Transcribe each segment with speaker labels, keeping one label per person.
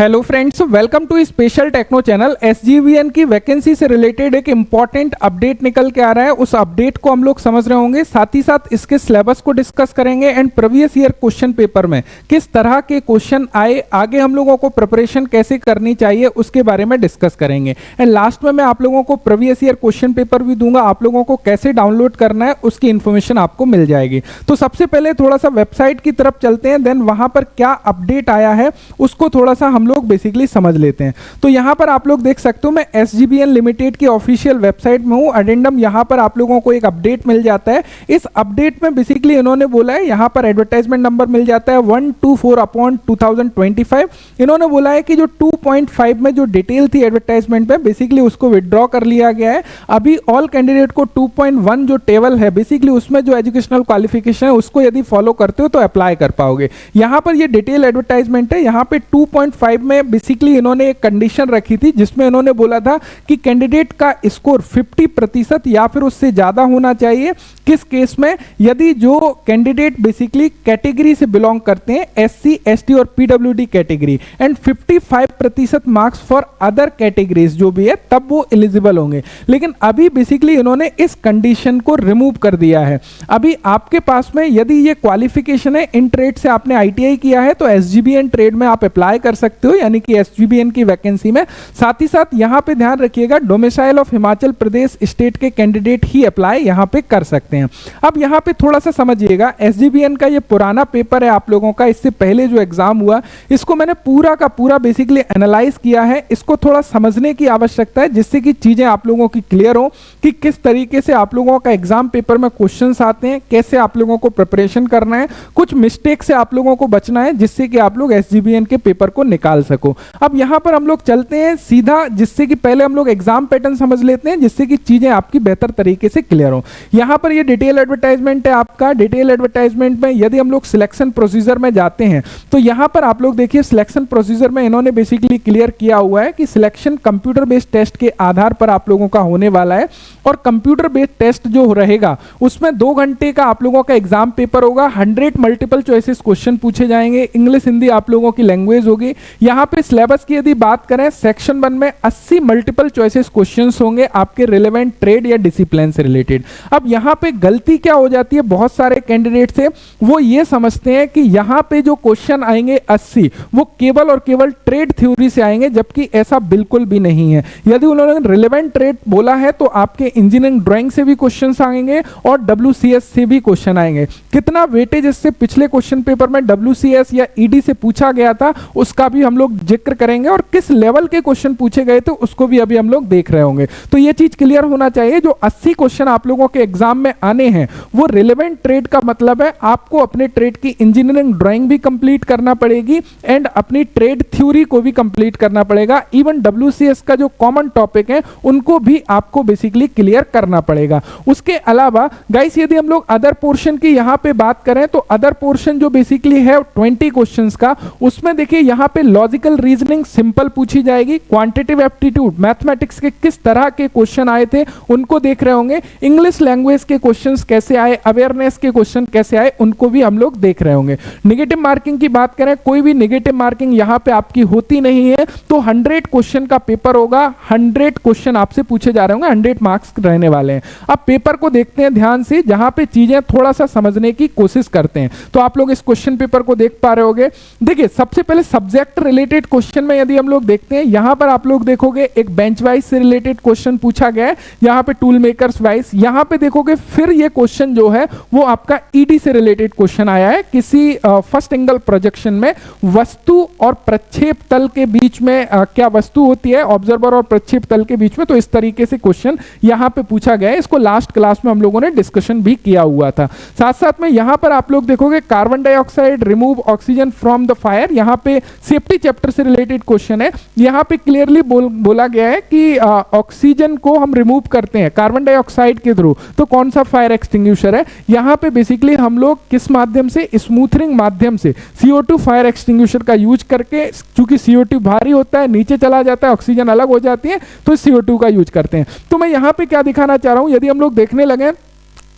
Speaker 1: Hello friends, welcome to special techno channel. SGVN की vacancy से related एक important update निकल के आ रहा है। उस अपडेट को हम लोग समझ रहे होंगे, साथ ही साथ इसके सिलेबस को डिस्कस करेंगे and previous year question paper में किस तरह के क्वेश्चन आए, आगे हम लोगों को प्रिपरेशन कैसे करनी चाहिए उसके बारे में डिस्कस करेंगे। एंड लास्ट में मैं आप लोगों को प्रीवियस ईयर क्वेश्चन पेपर भी दूंगा, आप लोगों को कैसे डाउनलोड करना है उसकी इंफॉर्मेशन आपको मिल जाएगी। तो सबसे पहले थोड़ा सा वेबसाइट की तरफ चलते हैं, देन वहां पर क्या अपडेट आया है उसको थोड़ा सा हम लोग बेसिकली समझ लेते हैं। तो यहां पर आप लोग देख सकते हो, मैं एसजीवीएन लिमिटेड की ऑफिशियल वेबसाइट में हूं। अडेंडम यहां पर आप लोगों को एक अपडेट मिल जाता है। इस अपडेट में बेसिकली इन्होंने बोला है, यहां पर एडवर्टाइजमेंट नंबर मिल जाता है 124/2025। इन्होंने बोला है कि जो 2.5 में जो डिटेल थी एडवर्टाइजमेंट पे, बेसिकली उसको विड्रॉ कर लिया गया है। अभी ऑल कैंडिडेट को 2.1 जो टेबल है बेसिकली उसमें जो एजुकेशनल क्वालिफिकेशन है उसको यदि फॉलो करते हो तो अप्लाई कर पाओगे। यहां पर ये डिटेल एडवर्टाइजमेंट है। यहां पे 2.5 में बेसिकली इन्होंने एक कंडीशन रखी थी जिसमें इन्होंने बोला था कि कैंडिडेट का स्कोर 50% या फिर उससे ज्यादा होना चाहिए। किस केस में? यदि जो कैंडिडेट बेसिकली कैटेगरी से बिलोंग करते हैं, एससी, एसटी और PWD category, and 55% marks for other categories जो भी है, तब वो एलिजिबल होंगे। लेकिन अभी बेसिकली इन्होंने इस कंडीशन को रिमूव कर दिया है। अभी आपके पास में यदि ये क्वालिफिकेशन है, इन ट्रेड से आपने आईटीआई किया है तो एसजीबीएन ट्रेड में आप अप्लाई कर सकते हो, यानी कि एसजीबीएन की वैकेंसी में। साथ ही साथ यहां पे ध्यान रखिएगा, domicile of Himachal Pradesh state के कैंडिडेट ही अप्लाई यहां पे कर सकते हैं। अब यहां पे थोड़ा सा समझिएगा, एसजीबीएन का ये पुराना पेपर है आप लोगों का, इससे पहले जो एग्जाम हुआ इसको मैंने पूरा का पूरा बेसिकली एनालाइज किया है। इसको थोड़ा समझने की आवश्यकता है जिससे कि चीजें आप लोगों की क्लियर हो कि किस तरीके से आप लोगों का एग्जाम पेपर में क्वेश्चंस आते हैं, कैसे आप लोगों को प्रिपरेशन करना है, कुछ मिस्टेक से आप लोगों को बचना है जिससे कि आप लोग एसजीबीएन के पेपर को निकाल सको। अब यहां पर हम लोग चलते हैं सीधा, जिससे कि पहले हम लोग एग्जाम पैटर्न समझ लेते हैं जिससे कि चीजें आपकी बेहतर तरीके से क्लियर हो। यहां पर ये डिटेल एडवर्टाइजमेंट है आपका। डिटेल एडवर्टाइजमेंट में यदि हम लोग सिलेक्शन प्रोसीजर में जाते हैं तो यहां पर आप लोग देखिए, सिलेक्शन प्रोसीजर में इन्होंने बेसिकली क्लियर किया हुआ है कि सिलेक्शन कंप्यूटर बेस्ड टेस्ट के आधार पर आप लोगों का होने वाला है। और कंप्यूटर बेस्ड टेस्ट जो रहेगा उसमें 2 घंटे का आप लोगों का एग्जाम पेपर होगा। 100 मल्टीपल चॉइसेस क्वेश्चन पूछे जाएंगे। इंग्लिश हिंदी आप लोगों की लैंग्वेज होगी। यहां पे सिलेबस की यदि बात करें, सेक्शन 1 में 80 मल्टीपल चॉइसेस क्वेश्चंस होंगे आपके रिलेवेंट ट्रेड या डिसिप्लिन से रिलेटेड। अब यहां पे गलती क्या हो जाती है बहुत सारे कैंडिडेट से, वो ये समझते हैं कि यहां पे जो क्वेश्चन आएंगे 80 वो केवल और केवल ट्रेड थ्योरी से आएंगे, जबकि ऐसा बिल्कुल भी नहीं है। यदि उन्होंने रिलेवेंट ट्रेड बोला है तो आपके इंजीनियरिंग ड्राइंग से भी क्वेश्चंस आएंगे और डब्ल्यूसीएस से भी क्वेश्चन आएंगे। कितना वेटेज इससे पिछले क्वेश्चन पेपर में डब्ल्यूसीएस या ईडी से पूछा गया था उसका भी हम लोग जिक्र करेंगे, और किस लेवल के क्वेश्चन पूछे गए थे उसको भी अभी हम लोग देख रहे होंगे। तो ये चीज क्लियर होना चाहिए, जो 80 क्वेश्चन आप लोगों के एग्जाम में आने हैं वो रिलेवेंट ट्रेड का मतलब है आपको अपने ट्रेड की इंजीनियरिंग ड्राइंग भी कंप्लीट करना पड़ेगी एंड अपनी ट्रेड थ्योरी को भी कंप्लीट करना पड़ेगा। इवन डब्ल्यूसीएस का जो कॉमन टॉपिक है उनको भी आपको बेसिकली क्लियर करना पड़ेगा। उसके अलावा गाइस, यदि हम लोग अदर पोर्शन की यहां पे बात करें तो अदर पोर्शन जो बेसिकली है 20 क्वेश्चंस का, उसमें देखिए यहां पे लॉजिकल रीजनिंग सिंपल पूछी जाएगी। क्वांटिटेटिव एप्टीट्यूड मैथमेटिक्स के किस तरह के क्वेश्चन आए थे उनको देख रहे होंगे। इंग्लिश लैंग्वेज के क्वेश्चंस कैसे आए, अवेयरनेस के क्वेश्चन कैसे आए उनको भी हम लोग देख रहे होंगे। नेगेटिव मार्किंग की बात करें, कोई भी नेगेटिव मार्किंग यहां पे आपकी होती नहीं है। तो 100 क्वेश्चन का पेपर होगा, 100 क्वेश्चन आपसे पूछे जा रहे होंगे, 100 मार्क्स रहने वाले हैं। अब पेपर को देखते हैं ध्यान से, जहां पे चीजें थोड़ा सा समझने की कोशिश करते हैं। तो आप लोग इस क्वेश्चन पेपर को देख पा रहे होंगे। देखिए सबसे पहले सब्जेक्ट रिलेटेड क्वेश्चन में यदि हम लोग देखते हैं, यहां पर आप लोग देखोगे एक बेंच वाइज से रिलेटेड क्वेश्चन पूछा गया है, यहां पे टूल मेकर्स वाइज। यहां पे देखोगे फिर ये क्वेश्चन जो है वो आपका ईडी से रिलेटेड क्वेश्चन आया है। किसी फर्स्ट एंगल प्रोजेक्शन में वस्तु और प्रक्षेप तल के बीच में क्या वस्तु होती है, ऑब्जर्वर और प्रक्षेप तल के बीच में, तो इस तरीके से क्वेश्चन यहां पे पूछा गया है। इसको लास्ट क्लास में हम लोगों ने डिस्कशन भी किया हुआ था। साथ साथ में यहां पर आप लोग देखोगे carbon dioxide remove oxygen from the fire, यहां पे सेफ्टी चैप्टर से रिलेटेड क्वेश्चन है। यहां पे क्लियरली बोला गया है कि ऑक्सीजन को हम रिमूव करते हैं कार्बन डाइऑक्साइड के थ्रू, तो कौन सा फायर एक्सटिंग्विशर है। यहां पे बेसिकली हम लोग किस माध्यम से, स्मूथनिंग माध्यम से CO2 फायर एक्सटिंग्विशर का यूज करके, चूंकि CO2 भारी होता है नीचे चला जाता है, ऑक्सीजन अलग हो जाती है, तो CO2 का यूज करते हैं। तो मैं यहां पे क्या दिखाना चाह रहा हूं, यदि हम लोग देखने लगे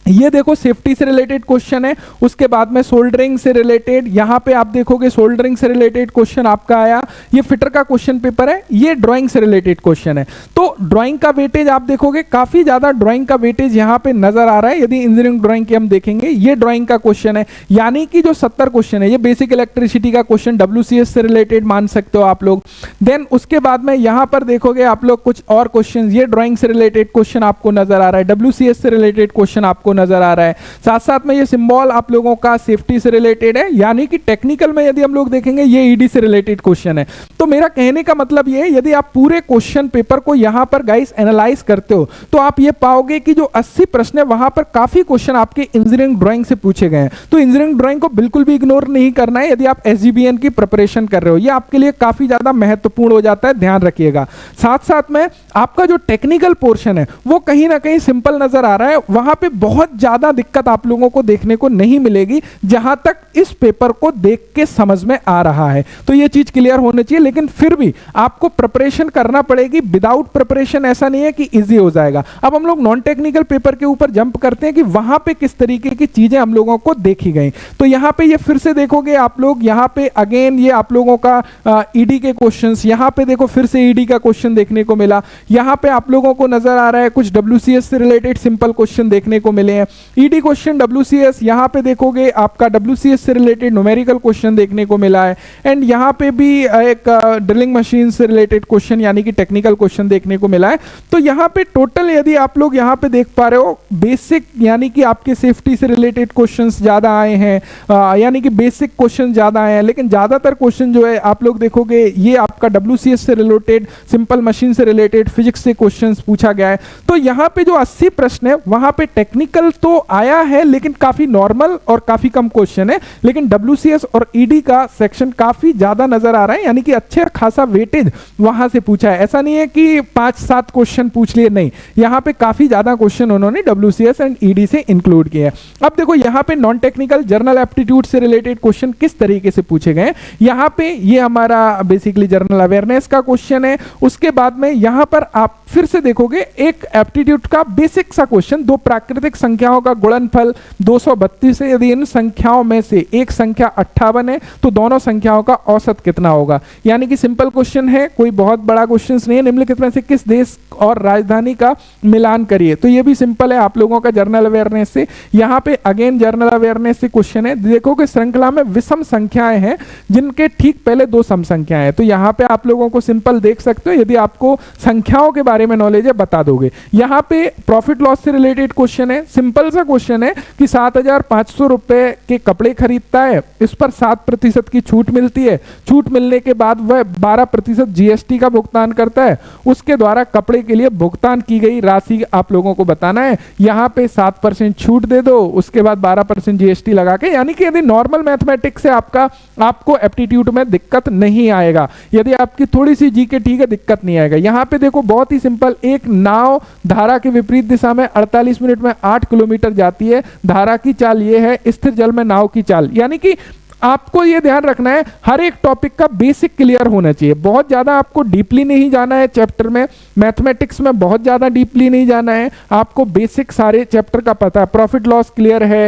Speaker 1: ये देखो सेफ्टी से रिलेटेड क्वेश्चन है, उसके बाद में सोल्डरिंग से रिलेटेड, यहां पे आप देखोगे सोल्डरिंग से रिलेटेड क्वेश्चन आपका आया। ये फिटर का क्वेश्चन पेपर है, ये ड्राइंग से रिलेटेड क्वेश्चन है। तो ड्राइंग का वेटेज आप देखोगे काफी ज्यादा ड्राइंग का वेटेज यहां पे नजर आ रहा है। यदि इंजीनियरिंग ड्राइंग की हम देखेंगे, ये ड्राइंग का क्वेश्चन है, यानी कि जो 70 क्वेश्चन है ये बेसिक इलेक्ट्रिसिटी का क्वेश्चन WCS से रिलेटेड मान सकते हो आप लोग। देन उसके बाद में यहां पर देखोगे आप लोग कुछ और क्वेश्चन, ये ड्राइंग से रिलेटेड क्वेश्चन आपको नजर आ रहा है, WCS से रिलेटेड क्वेश्चन आपको नजर आ रहा है। साथ साथ में ये सिंबल आप लोगों का सेफ्टी से रिलेटेड है, यानी कि टेक्निकल में यदि हम लोग देखेंगे ये ईडी से रिलेटेड क्वेश्चन है। तो मेरा कहने का मतलब ये है, यदि आप पूरे क्वेश्चन पेपर को यहां पर गाइस एनालाइज करते हो तो आप ये पाओगे कि जो 80 प्रश्न है वहां पर काफी क्वेश्चन आपके इंजीनियरिंग ड्राइंग से पूछे गए हैं। तो इंजीनियरिंग ड्राइंग को बिल्कुल भी इग्नोर नहीं करना है यदि आप SGBN की प्रिपरेशन कर रहे हो, ये आपके लिए काफी ज्यादा महत्वपूर्ण हो जाता है, ध्यान रखिएगा। साथ साथ में आपका जो टेक्निकल पोर्शन है वो कहीं ना कहीं सिंपल नजर आ रहा है, वहां पे बहुत ज्यादा दिक्कत आप लोगों को देखने को नहीं मिलेगी जहां तक इस पेपर को देख के समझ में आ रहा है। तो ये चीज क्लियर होनी चाहिए, लेकिन फिर भी आपको प्रिपरेशन करना पड़ेगी। विदाउट प्रिपरेशन ऐसा नहीं है कि इजी हो जाएगा। अब हम लोग नॉन टेक्निकल पेपर के ऊपर जंप करते हैं कि वहां पे किस तरीके की चीजें हम लोगों को देखी गई। तो यहां पे ये फिर से देखोगे आप लोग, यहां पे अगेन ये आप लोगों का ईडी के क्वेश्चंस, यहां पे देखो फिर से ईडी का क्वेश्चन देखने को मिला। यहां पे आप लोगों को नजर आ रहा है कुछ WCS से रिलेटेड सिंपल क्वेश्चन देखने को मिले हैं। ईडी क्वेश्चन WCS, यहां पे देखोगे आपका WCS से रिलेटेड न्यूमेरिकल क्वेश्चन देखने को मिला है। एंड यहां पे भी एक ड्रिलिंग मशीन से रिलेटेड क्वेश्चन यानी कि टेक्निकल क्वेश्चन देखने को मिला है। तो यहां पे टोटल यदि आप लोग यहां पे देख पा रहे हो, बेसिक यानी कि आपके सेफ्टी से रिलेटेड क्वेश्चंस ज्यादा आए हैं, यानी कि बेसिक क्वेश्चन ज्यादा आए हैं, लेकिन ज्यादातर क्वेश्चन जो है आप लोग देखोगे ये आपका WCS से रिलेटेड, सिंपल मशीन से रिलेटेड, फिजिक्स से क्वेश्चंस पूछा गया है। तो यहां पे जो 80 प्रश्न है वहां पे टेक्निकल तो आया है लेकिन काफी नॉर्मल और काफी कम क्वेश्चन है, लेकिन WCS और ईडी का सेक्शन काफी ज्यादा नजर आ रहा है, यानी कि अच्छे खासा वेटेज वहां से पूछा है। ऐसा नहीं है कि 5-7 क्वेश्चन पूछ लिए, नहीं, यहां पे काफी ज्यादा क्वेश्चन उन्होंने WCS एंड ईडी से इंक्लूड किए हैं। अब देखो यहां पे नॉन टेक्निकल जर्नल एप्टीट्यूड से रिलेटेड क्वेश्चन किस तरीके से पूछे गए। यहां पे ये हमारा बेसिकली जनरल अवेयरनेस का क्वेश्चन है। उसके बाद में यहां पर आप फिर से देखोगे एक एप्टीट्यूड का बेसिक सा क्वेश्चन, दो प्राकृतिक संख्याओं का गुणनफल 232 है, यदि इन संख्याओं में से एक संख्या 58 है तो दोनों संख्याओं का औसत कितना होगा। यानी कि सिंपल क्वेश्चन है, कोई बहुत बड़ा क्वेश्चन नहीं है। निम्नलिखित में से किस देश और राजधानी का मिलान करिए। तो ये भी सिंपल है आप लोगों का जनरल अवेयरनेस से। यहाँ पे अगेन जनरल अवेयरनेस से क्वेश्चन है, देखो कि श्रृंखला में विषम संख्याएं हैं जिनके ठीक पहले दो सम संख्याएं हैं। तो यहाँ पे आप लोगों को सिंपल देख सकते हो, यदि आपको संख्याओं के बारे में नॉलेज है बता दोगे। यहाँ पे प्रॉफिट लॉस से रिलेटेड क्वेश्चन है, सिंपल सा क्वेश्चन है कि 7,500 रुपए के कपड़े खरीदता है, इस पर 7% की छूट मिलती है, छूट मिलने के बाद वह 12% GST का भुगतान करता है, उसके द्वारा कपड़े के लिए भुगतान की गई राशि आप लोगों को बताना है। यहाँ पे 7% छूट दे दो, उसके बाद 12% GST लगा के, यानी कि यदि नॉर्मल मैथमेटिक्स से आपको एप्टीट्यूड में दिक्कत नहीं आएगा, यदि आपकी थोड़ी सी जीके ठीक है दिक्कत नहीं आएगा। यहाँ पे देखो बहुत ही सिंपल, एक नाव धारा के विपरीत दिशा में 48 मिनट में 8 किलोमीटर जाती है, धारा की चाल ये है, स्थिर जल में नाव की चाल। यानी कि आपको ये ध्यान रखना है हर एक टॉपिक का बेसिक क्लियर होना चाहिए, बहुत ज्यादा आपको डीपली नहीं जाना है चैप्टर में, मैथमेटिक्स में बहुत ज्यादा डीपली नहीं जाना है, आपको बेसिक सारे चैप्टर का पता है, प्रॉफिट लॉस क्लियर है,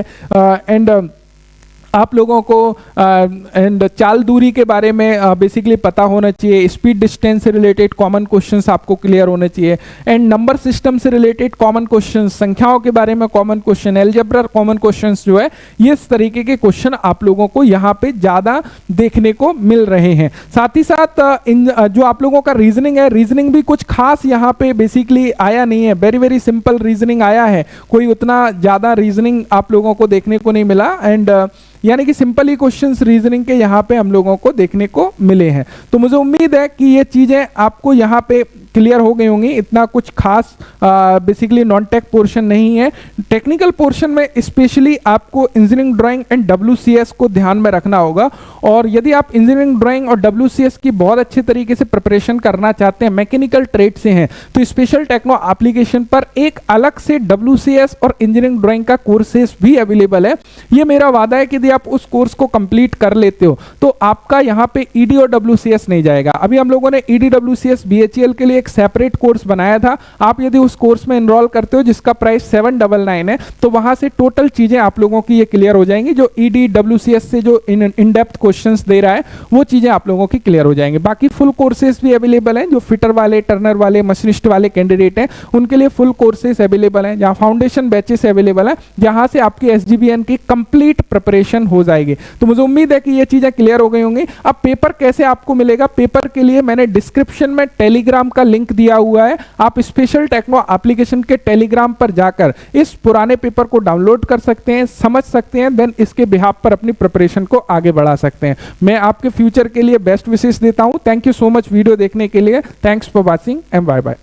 Speaker 1: एंड आप लोगों को एंड चाल दूरी के बारे में बेसिकली पता होना चाहिए, स्पीड डिस्टेंस से रिलेटेड कॉमन क्वेश्चंस आपको क्लियर होने चाहिए, एंड नंबर सिस्टम से रिलेटेड कॉमन क्वेश्चंस, संख्याओं के बारे में common question, algebra common questions जो है, ये इस तरीके के क्वेश्चन आप लोगों को यहाँ पे ज्यादा देखने को मिल रहे हैं। साथ ही साथ इन जो आप लोगों का रीजनिंग है, रीजनिंग भी कुछ खास यहाँ पे बेसिकली आया नहीं है, वेरी वेरी सिंपल रीजनिंग आया है, कोई उतना ज्यादा रीजनिंग आप लोगों को देखने को नहीं मिला, एंड यानी कि सिंपल ही क्वेश्चंस रीजनिंग के यहाँ पे हम लोगों को देखने को मिले हैं। तो मुझे उम्मीद है कि ये चीजें आपको यहाँ पे क्लियर हो गई होंगी, इतना कुछ खास बेसिकली नॉन टेक पोर्शन नहीं है। टेक्निकल पोर्शन में स्पेशली आपको इंजीनियरिंग ड्राइंग एंड WCS को ध्यान में रखना होगा, और यदि आप इंजीनियरिंग ड्राइंग और WCS की बहुत अच्छे तरीके से प्रिपरेशन करना चाहते हैं, मैकेनिकल ट्रेड से हैं, तो स्पेशल टेक्नो एप्लीकेशन पर एक अलग से WCS और इंजीनियरिंग ड्राइंग का कोर्सेस भी अवेलेबल है। ये मेरा वादा है कि यदि आप उस कोर्स को कंप्लीट कर लेते हो तो आपका यहाँ पे ईडी और डब्ल्यूसीएस नहीं जाएगा। अभी हम लोगों ने ईडी डब्ल्यूसीएस बीएचईएल के लिए एक सेपरेट कोर्स बनाया था, आप यदि उस कोर्स में एनरोल करते हो जिसका प्राइस 799 है तो वहां से टोटल चीजें आप लोगों की ये क्लियर हो जाएंगी। जो ईडी डब्ल्यूसीएस से जो इन डेप्थ क्वेश्चंस दे रहा है वो चीजें आप लोगों की क्लियर हो जाएंगी। बाकी फुल कोर्सेज भी अवेलेबल हैं, जो फिटर वाले, टर्नर वाले, मशीनिस्ट वाले कैंडिडेट हैं उनके लिए फुल कोर्सेज अवेलेबल हैं, जहां फाउंडेशन बैचेस अवेलेबल हैं, जहां से आपकी एसजीबीएन की कंप्लीट प्रिपरेशन हो जाएगी। तो मुझे उम्मीद है कि ये चीजें क्लियर हो गई होंगी। अब पेपर कैसे आपको मिलेगा, पेपर के लिए मैंने डिस्क्रिप्शन में टेलीग्राम का लिंक दिया हुआ है, आप स्पेशल टेक्नो एप्लीकेशन के टेलीग्राम पर जाकर इस पुराने पेपर को डाउनलोड कर सकते हैं, समझ सकते हैं, देन इसके बिहाफ पर अपनी प्रिपरेशन को आगे बढ़ा सकते हैं। मैं आपके फ्यूचर के लिए बेस्ट विशेष देता हूं। Thank you so much video देखने के लिए। Thanks for watching and bye bye.